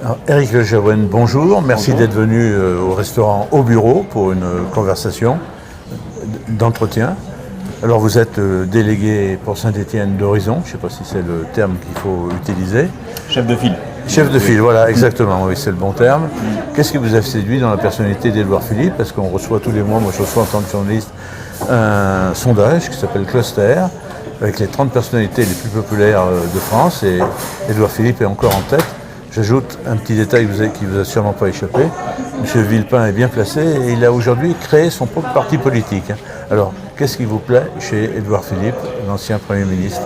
Alors, Éric Le Jaouen, bonjour. Merci d'être venu au restaurant Au Bureau pour une conversation d'entretien. Alors vous êtes délégué pour Saint-Étienne d'Horizon, je ne sais pas si c'est le terme qu'il faut utiliser. Chef de file. Chef de file, voilà, exactement, oui, c'est le bon terme. Qu'est-ce qui vous a séduit dans la personnalité d'Édouard Philippe? Parce qu'on reçoit tous les mois, moi je reçois en tant que journaliste, un sondage qui s'appelle Cluster, avec les 30 personnalités les plus populaires de France, et Édouard Philippe est encore en tête. J'ajoute un petit détail qui vous a sûrement pas échappé. M. Villepin est bien placé et il a aujourd'hui créé son propre parti politique. Alors, qu'est-ce qui vous plaît chez Édouard Philippe, l'ancien Premier ministre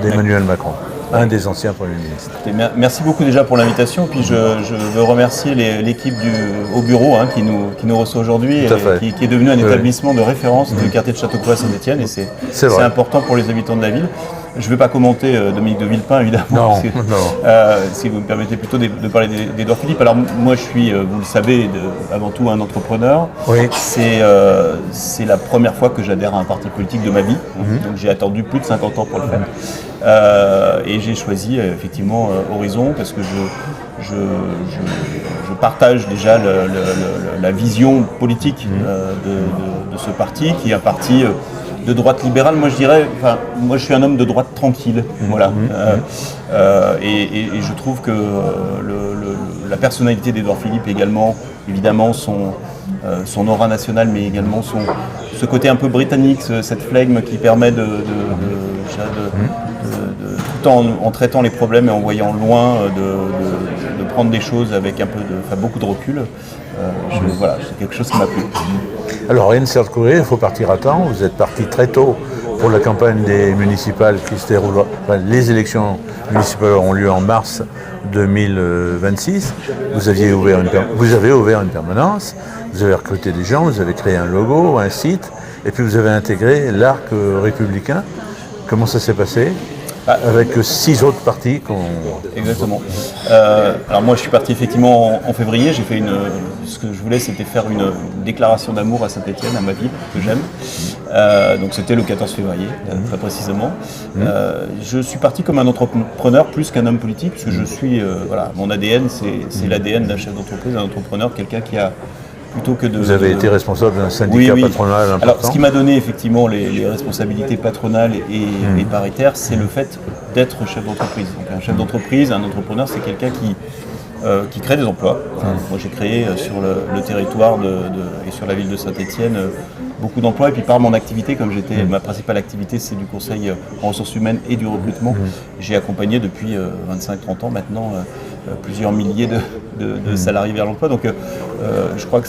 d'Emmanuel Macron, un des anciens Premiers ministres? Merci beaucoup déjà pour l'invitation. Puis je veux remercier l'équipe Au Bureau qui nous reçoit aujourd'hui, qui est devenu un établissement de référence du quartier de Châteaucroix à Saint-Étienne. Et c'est important pour les habitants de la ville. Je ne vais pas commenter Dominique de Villepin, évidemment, si vous me permettez plutôt de parler d'Édouard Philippe. Alors moi, je suis, vous le savez, avant tout un entrepreneur. Oui. C'est la première fois que j'adhère à un parti politique de ma vie. Donc j'ai attendu plus de 50 ans pour le faire. Et j'ai choisi effectivement Horizon parce que je partage déjà la vision politique de ce parti, qui est un parti de droite libérale. Moi je dirais, moi je suis un homme de droite tranquille, voilà. Et je trouve que la personnalité d'Édouard Philippe également, évidemment son aura nationale, mais également ce côté un peu britannique, cette flegme qui permet tout en traitant les problèmes et en voyant loin, de prendre des choses avec beaucoup de recul. Voilà, c'est quelque chose qui m'a plu. Alors, rien ne sert de courir, il faut partir à temps. Vous êtes parti très tôt pour la campagne des municipales les élections municipales auront lieu en mars 2026. Vous avez ouvert une permanence, vous avez recruté des gens, vous avez créé un logo, un site, et puis vous avez intégré l'Arc républicain. Comment ça s'est passé? Avec 6 autres partis Exactement. Alors moi je suis parti effectivement en février, j'ai fait ce que je voulais, c'était faire une déclaration d'amour à Saint-Étienne, à ma ville, que j'aime. Donc c'était le 14 février, très précisément. Je suis parti comme un entrepreneur plus qu'un homme politique, parce que je suis, mon ADN c'est l'ADN d'un chef d'entreprise, d'un entrepreneur, quelqu'un qui a plutôt que de... Vous avez été responsable d'un syndicat patronal important. Alors, ce qui m'a donné effectivement les responsabilités patronales et paritaires, c'est le fait d'être chef d'entreprise. Donc, un chef d'entreprise, un entrepreneur, c'est quelqu'un qui crée des emplois. Moi, j'ai créé sur le territoire et sur la ville de Saint-Étienne beaucoup d'emplois. Et puis, par mon activité, comme ma principale activité, c'est du conseil en ressources humaines et du recrutement. J'ai accompagné depuis 25-30 ans maintenant plusieurs milliers de salariés vers l'emploi. Donc, je crois que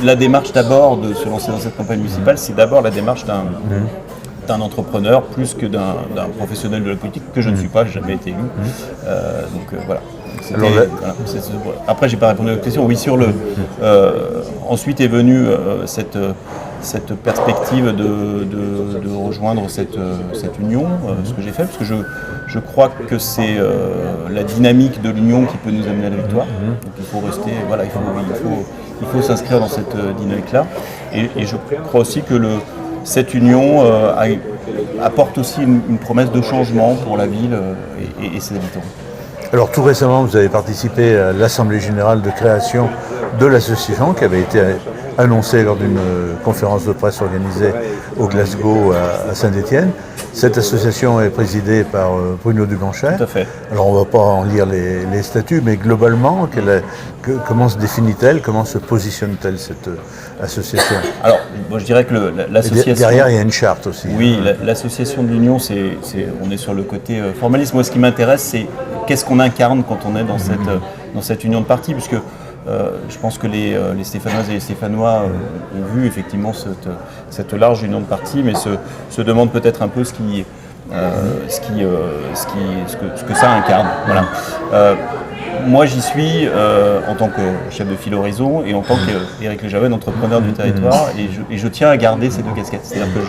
la démarche d'abord de se lancer dans cette campagne municipale, c'est d'abord la démarche d'un entrepreneur plus que d'un professionnel de la politique, que je ne suis pas, je n'ai jamais été élu. Voilà. Après, j'ai pas répondu à votre question. Oui, ensuite est venue cette perspective de rejoindre cette union, ce que j'ai fait, parce que je crois que c'est la dynamique de l'union qui peut nous amener à la victoire. Donc il faut rester, il faut s'inscrire dans cette dynamique-là. Et je crois aussi que cette union apporte aussi une promesse de changement pour la ville et ses habitants. Alors tout récemment, vous avez participé à l'Assemblée générale de création de l'association qui avait été annoncée lors d'une conférence de presse organisée au Glasgow à Saint-Étienne. Cette association est présidée par Bruno Dubanchet. Tout à fait. Alors on ne va pas en lire les statuts, mais globalement, comment se définit-elle, comment se positionne-t-elle cette association? Alors, moi je dirais que l'association... Derrière, il y a une charte aussi. Oui, l'association de l'Union, on est sur le côté formaliste. Moi, ce qui m'intéresse, c'est qu'est-ce qu'on incarne quand on est dans cette union de partis, puisque je pense que les Stéphanoises et les Stéphanois ont vu effectivement cette large union de partis, mais se demandent peut-être un peu ce que ça incarne. Voilà. Moi, j'y suis en tant que chef de file Horizon et en tant qu'Éric Le Jaouen, entrepreneur du territoire, et je tiens à garder ces deux casquettes. C'est-à-dire que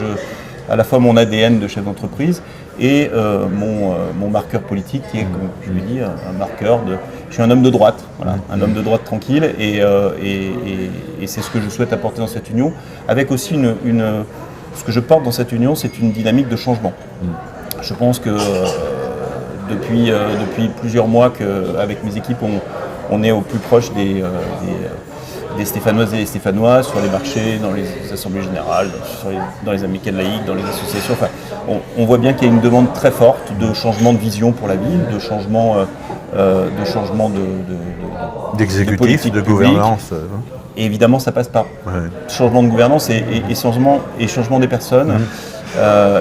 à la fois mon ADN de chef d'entreprise et mon marqueur politique qui est, comme je l'ai dit, un marqueur de... Je suis un homme de droite, voilà, un homme de droite tranquille, et c'est ce que je souhaite apporter dans cette union, avec aussi ce que je porte dans cette union, c'est une dynamique de changement. Je pense que depuis plusieurs mois qu'avec mes équipes, on est au plus proche des Stéphanoises et des Stéphanois sur les marchés, dans les assemblées générales, dans les amicales laïques, dans les associations. Enfin, on voit bien qu'il y a une demande très forte de changement de vision pour la ville, de changement d'exécutif, de gouvernance. Et évidemment, ça passe par changement de gouvernance et changement des personnes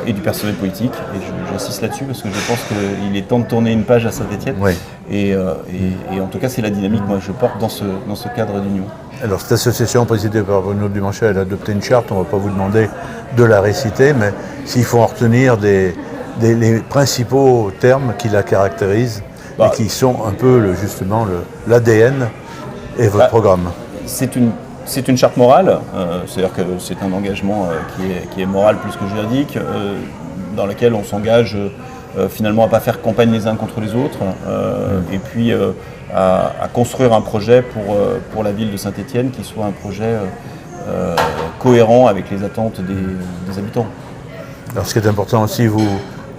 et du personnel politique. Et j'insiste là-dessus parce que je pense qu'il est temps de tourner une page à Saint-Étienne. Oui. Et en tout cas, c'est la dynamique que moi je porte dans ce cadre d'union. Alors, cette association présidée par Bruno Dumanchet, elle a adopté une charte, on ne va pas vous demander de la réciter, mais s'il faut en retenir les principaux termes qui la caractérisent et qui sont un peu justement l'ADN et votre programme. C'est une charte morale, c'est-à-dire que c'est un engagement qui est moral plus que juridique, dans lequel on s'engage finalement à ne pas faire campagne les uns contre les autres, et puis à construire un projet pour la ville de Saint-Étienne qui soit un projet cohérent avec les attentes des habitants. Alors ce qui est important aussi,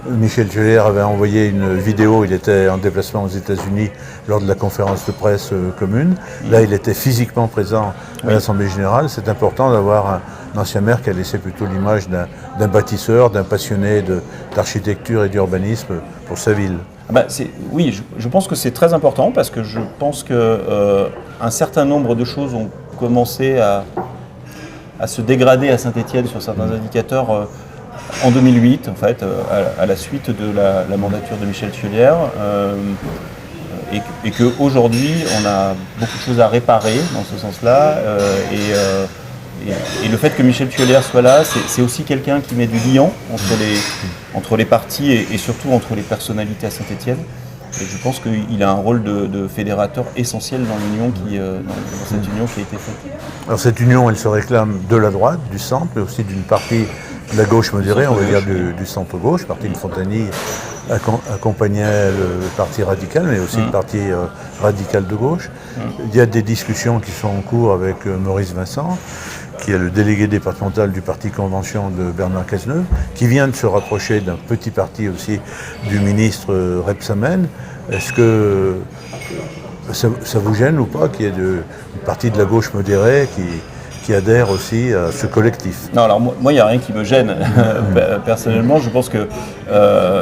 Michel Thiollière avait envoyé une vidéo, il était en déplacement aux États-Unis lors de la conférence de presse commune. Là, il était physiquement présent à l'Assemblée Générale. C'est important d'avoir un ancien maire qui a laissé plutôt l'image d'un bâtisseur, d'un passionné d'architecture et d'urbanisme pour sa ville. Oui, je pense que c'est très important parce que je pense qu'un certain nombre de choses ont commencé à se dégrader à Saint-Étienne sur certains indicateurs en 2008, en fait, à la suite de la mandature de Michel Thiollière, et qu'aujourd'hui, on a beaucoup de choses à réparer dans ce sens-là. Et le fait que Michel Thiollière soit là, c'est aussi quelqu'un qui met du liant entre les partis et surtout entre les personnalités à Saint-Étienne. Et je pense qu'il a un rôle de fédérateur essentiel dans l'union dans cette union qui a été faite. Alors cette union, elle se réclame de la droite, du centre, mais aussi d'une partie de la gauche modérée, on va dire du centre-gauche. Martine Fontagny accompagnait le parti radical, mais aussi le parti radical de gauche. Il y a des discussions qui sont en cours avec Maurice Vincent, qui est le délégué départemental du parti Convention de Bernard Cazeneuve, qui vient de se rapprocher d'un petit parti aussi du ministre Rebsamen. Est-ce que ça vous gêne ou pas qu'il y ait une partie de la gauche modérée qui adhère aussi à ce collectif? Non, alors moi, il n'y a rien qui me gêne. Personnellement, je pense que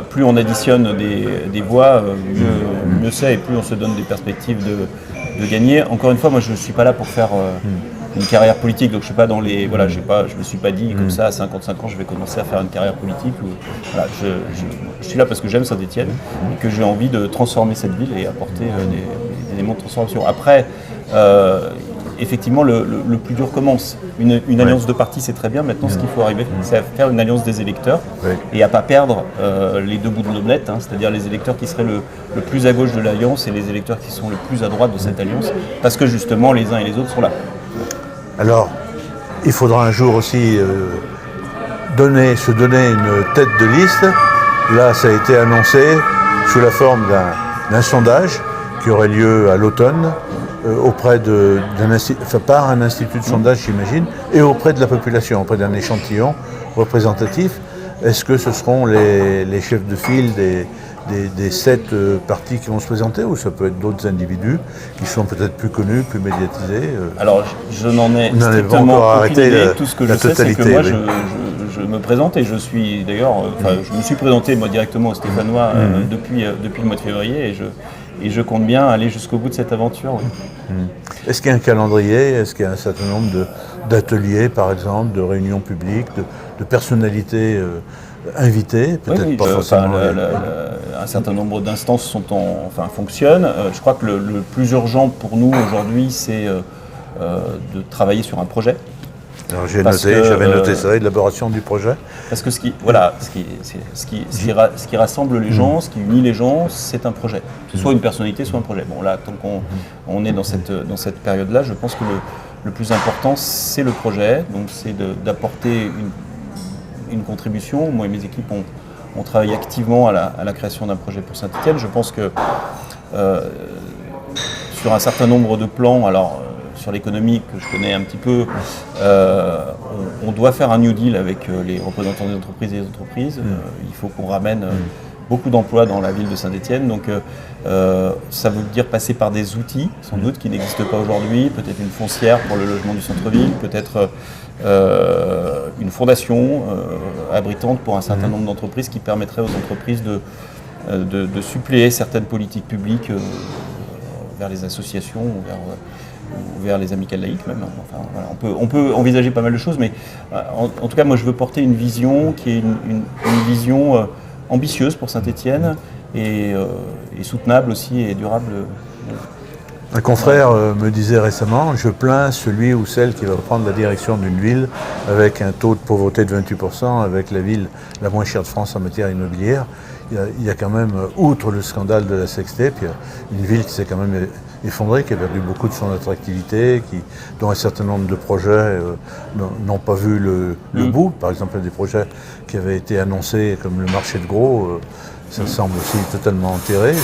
plus on additionne des voix, mieux c'est, et plus on se donne des perspectives de gagner. Encore une fois, moi, je ne suis pas là pour faire une carrière politique, donc je suis pas dans les... Voilà, je me suis pas dit comme ça, à 55 ans, je vais commencer à faire une carrière politique. Voilà, je suis là parce que j'aime Saint-Étienne et que j'ai envie de transformer cette ville et apporter des éléments de transformation. Après, effectivement, le plus dur commence. Une alliance de partis, c'est très bien. Maintenant, ce qu'il faut arriver, c'est à faire une alliance des électeurs et à ne pas perdre les deux bouts de l'omelette, c'est-à-dire les électeurs qui seraient le plus à gauche de l'alliance et les électeurs qui sont le plus à droite de cette alliance, parce que justement, les uns et les autres sont là. Alors, il faudra un jour aussi se donner une tête de liste. Là, ça a été annoncé sous la forme d'un sondage qui aurait lieu à l'automne auprès par un institut de sondage, j'imagine, et auprès de la population, auprès d'un échantillon représentatif. Est-ce que ce seront les chefs de file des 7 partis qui vont se présenter, ou ça peut être d'autres individus qui sont peut-être plus connus, plus médiatisés? Alors, je n'en ai strictement aucune idée. Tout ce que je sais, c'est que moi, je me présente et je suis d'ailleurs... je me suis présenté moi directement aux Stéphanois depuis le mois de février et je compte bien aller jusqu'au bout de cette aventure. Oui. Est-ce qu'il y a un calendrier? Est-ce qu'il y a un certain nombre d'ateliers, par exemple, de réunions publiques, de personnalités invitées? Peut-être pas forcément. Un certain nombre d'instances fonctionnent. Je crois que le plus urgent pour nous aujourd'hui, c'est de travailler sur un projet. Alors j'avais noté ça, élaboration du projet. Parce que ce qui rassemble les gens, ce qui unit les gens, c'est un projet. Soit une personnalité, soit un projet. Bon là, tant qu'on est dans cette période-là, je pense que le plus important, c'est le projet. Donc c'est d'apporter une contribution. Moi et mes équipes, on travaille activement à la création d'un projet pour Saint-Étienne. Je pense que sur un certain nombre de plans, alors sur l'économie que je connais un petit peu, on doit faire un New Deal avec les représentants des entreprises et les entreprises. Il faut qu'on ramène beaucoup d'emplois dans la ville de Saint-Étienne. Donc ça veut dire passer par des outils, sans doute, qui n'existent pas aujourd'hui, peut-être une foncière pour le logement du centre-ville, peut-être une fondation abritante pour un certain nombre d'entreprises qui permettrait aux entreprises de suppléer certaines politiques publiques vers les associations ou vers les amicales laïques même. Enfin, voilà, on peut envisager pas mal de choses, mais en tout cas, moi je veux porter une vision qui est une vision ambitieuse pour Saint-Étienne et soutenable aussi et durable. Un confrère me disait récemment, je plains celui ou celle qui va prendre la direction d'une ville avec un taux de pauvreté de 28%, avec la ville la moins chère de France en matière immobilière. Il y a quand même, outre le scandale de la sextape, il y a une ville qui s'est quand même effondrée, qui a perdu beaucoup de son attractivité, dont un certain nombre de projets n'ont pas vu le bout. Par exemple, il y a des projets qui avaient été annoncés comme le marché de gros, ça semble aussi totalement enterré.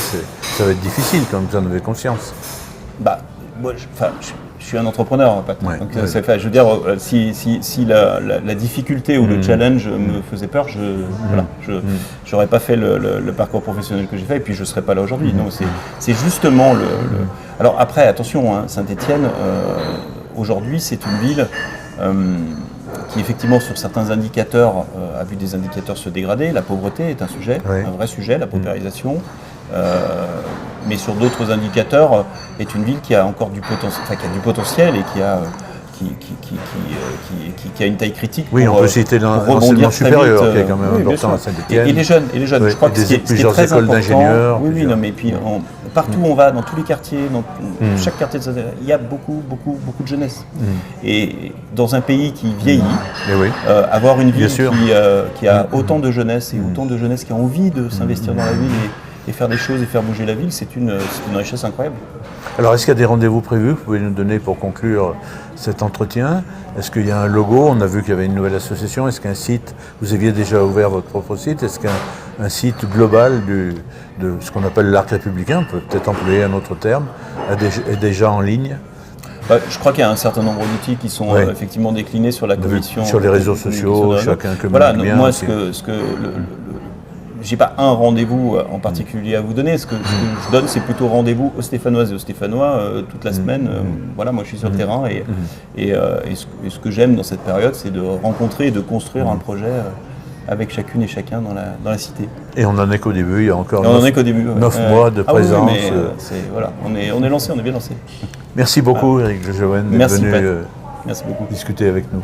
Ça va être difficile quand vous en avez conscience. Bah, moi, je suis un entrepreneur, en fait. Ouais, donc, ouais. je veux dire, si la difficile ou le challenge me faisait peur, j'aurais pas fait le parcours professionnel que j'ai fait, et puis je serais pas là aujourd'hui. Non, c'est justement Alors après, attention, hein, Saint-Étienne, aujourd'hui, c'est une ville qui, effectivement, sur certains indicateurs, a vu des indicateurs se dégrader. La pauvreté est un sujet, un vrai sujet, la paupérisation. Mais sur d'autres indicateurs, est une ville qui a encore du potentiel et qui a une taille critique. Oui, on peut citer l'enseignement supérieur qui est quand même important à Saint-Étienne. Et les jeunes, je crois que ce qui est très important. D'ingénieurs. Oui, non, mais puis partout où on va, dans tous les quartiers, dans chaque quartier de Saint-Étienne, il y a beaucoup de jeunesse. Et dans un pays qui vieillit, avoir une ville qui a autant de jeunesse et autant de jeunesse qui a envie de s'investir dans la ville et faire des choses et faire bouger la ville, c'est une richesse incroyable. Alors, est-ce qu'il y a des rendez-vous prévus que vous pouvez nous donner pour conclure cet entretien? Est-ce qu'il y a un logo? On a vu qu'il y avait une nouvelle association. Est-ce qu'un site, vous aviez déjà ouvert votre propre site? Est-ce qu'un site global de ce qu'on appelle l'arc républicain, on peut peut-être employer un autre terme, est déjà en ligne? Je crois qu'il y a un certain nombre d'outils qui sont effectivement déclinés sur la commission. Sur les réseaux sociaux, chacun communique bien. Moi, j'ai pas un rendez-vous en particulier à vous donner. Ce que je donne, c'est plutôt rendez-vous aux Stéphanoises et aux Stéphanois toute la semaine. Voilà, moi je suis sur le terrain et ce que j'aime dans cette période, c'est de rencontrer et de construire un projet avec chacune et chacun dans la cité. Et on n'en est qu'au début, il y a encore 9 mois de présence. Oui, mais voilà, on est lancé, on est bien lancé. Merci beaucoup Éric Le Jeune d'être venu Merci beaucoup. discuter avec nous.